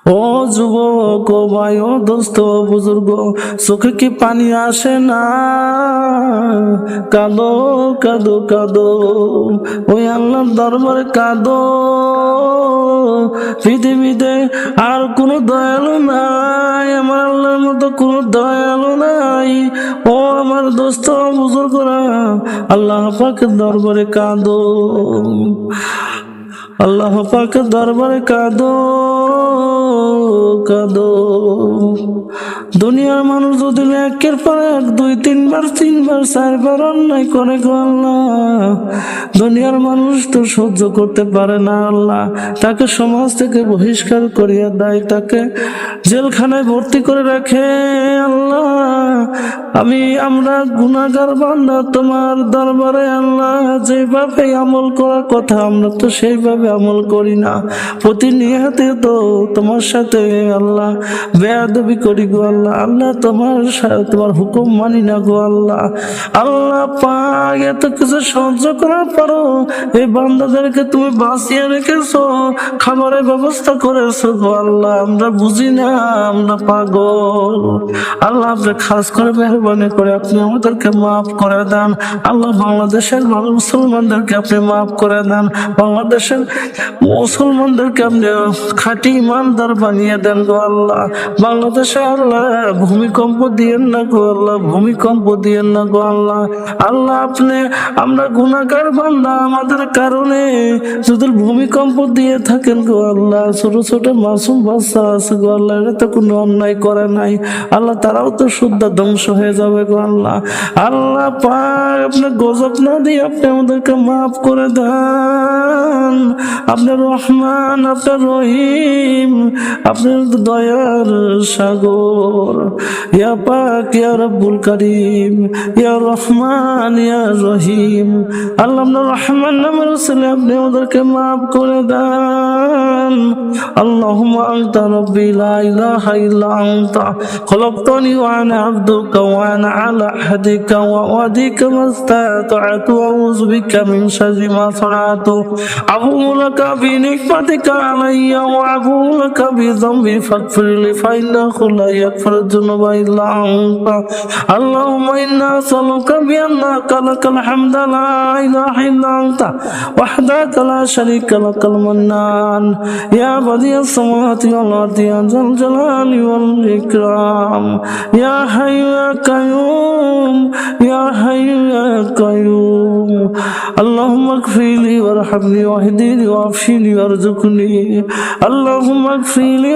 ও যুবক, ও ভাই, ও দোস্ত, ও বুজুর্গ, চোখে কি পানি আসে না? কাঁদো কাঁদো কাঁদো, ওই আল্লাহর দরবারে কাঁদো। পৃথিবীতে আর কোনো দয়ালু নাই, আমার আল্লাহর মতো কোনো দয়ালু নাই। ও আমার দোস্ত বুজুর্গরা, আল্লাহ পাকের দরবারে কাঁদো, আল্লাহ পাকের দরবারে কাঁদো কাঁদো। দুনিয়ার মানুষ যদি একের পর এক 2-3 বার 3 বার 4 বার অন্যায় করে গো আল্লাহ, দুনিয়ার মানুষ তো সহ্য করতে পারে না আল্লাহ, তাকে সমাজ থেকে বহিষ্কার করিয়া দেয়, তাকে জেলখানায় ভর্তি করে রাখে। আল্লাহ, আমরা গুনাহগার বান্দা তোমার দরবারে আল্লাহ, যেভাবে আমল করার কথা আমরা তো সেইভাবে আমল করি না, প্রতিনিয়ত তো তোমার সাথে আল্লাহ বেয়াদবি করি গো আল্লাহ। আল্লাহ তোমার হুকুম মানি না গো আল্লাহ। আল্লাহ পাক, এত কিছু সহ্য করার পরও এই বান্দাদেরকে তুমি বাঁচিয়ে রেখেছো, খাবারের ব্যবস্থা করেছো গো আল্লাহ। আমরা বুঝি না, আমরা পাগল। আল্লাহ, আপনি খাস করে মেহরবানি করে আপনি আমাদেরকে মাফ করে দেন আল্লাহ। বাংলাদেশের মুসলমানদেরকে আপনি মাফ করে দেন, বাংলাদেশের মুসলমানদেরকে আপনি খাঁটি ইমানদার বানিয়ে দেন গো আল্লাহ। বাংলাদেশে আল্লাহ ভূমিকম্প দিয়েন না গো আল্লাহ, ভূমিকম্প দিয়েন না গো আল্লাহ। আল্লাহ, আমরা গুনাহগার বান্দা, আমাদের কারণে যদি ভূমিকম্প দিয়ে থাকেন গো আল্লাহ, ছোট ছোট মাসুম বাচ্চা আছে গো আল্লাহ, এরা তো কোনো অন্যায় করে নাই আল্লাহ, তারাও তো শুদ্ধ ধ্বংস হয়ে যাবে গো আল্লাহ। আল্লাহ পাক, আপনি গজব না দিয়ে আপনি আমাদেরকে মাফ করে দেন। আপনার রহমান, আপনার রহিম, আপনার দয়ার সাগর। ইয়া পাক, ইয়া রব্বুল করিম, ইয়া রহমান, ইয়া রহিম। আল্লাহ, আপনার রহমান নামের ছেলে আপনি আমাদেরকে মাফ করে দেন। আল্লাহুম্মা আনতা রাব্বি লা ইলাহা ইল্লা আনতা খলাকতানি ওয়া আনা আবদুকা ওয়া আনা আলা আহদিকা ওয়া ওয়াদিকা মাস্তাতা'তু আউযু বিকা মিন শাররি মা সানা'তু আবুউ লাকা বিনি'মাতিকা আলাইয়া ওয়া আবুউ লাকা বিযামবি ফাগফিরলি ফাইন্নাহু লা ইয়াগফিরু যুনুবা ইল্লা আনতা। আল্লাহুম্মা ইন্না আস'ালুকা বিআন্নাকা লাকাল হামদু লা ইলাহা ইল্লা আনতা ওয়াহদাকা লা শারীকা লাকাল মান্নান ইয়া বাদিয়াস সামাওয়াতি ওয়াল আরদি ইয়া যাল জালালি ওয়াল ইকরাম ইয়া হাইয়্যু ইয়া কাইয়্যুম ইয়া হাইয়্যু ইয়া কাইয়্যুম। আল্লাহুম্মা ইগফিরলি ওয়ারহামনি ওয়াহদিনি ওয়াফশিনি ওয়ারযুকনি। আল্লাহুম্মা ইগফিরলি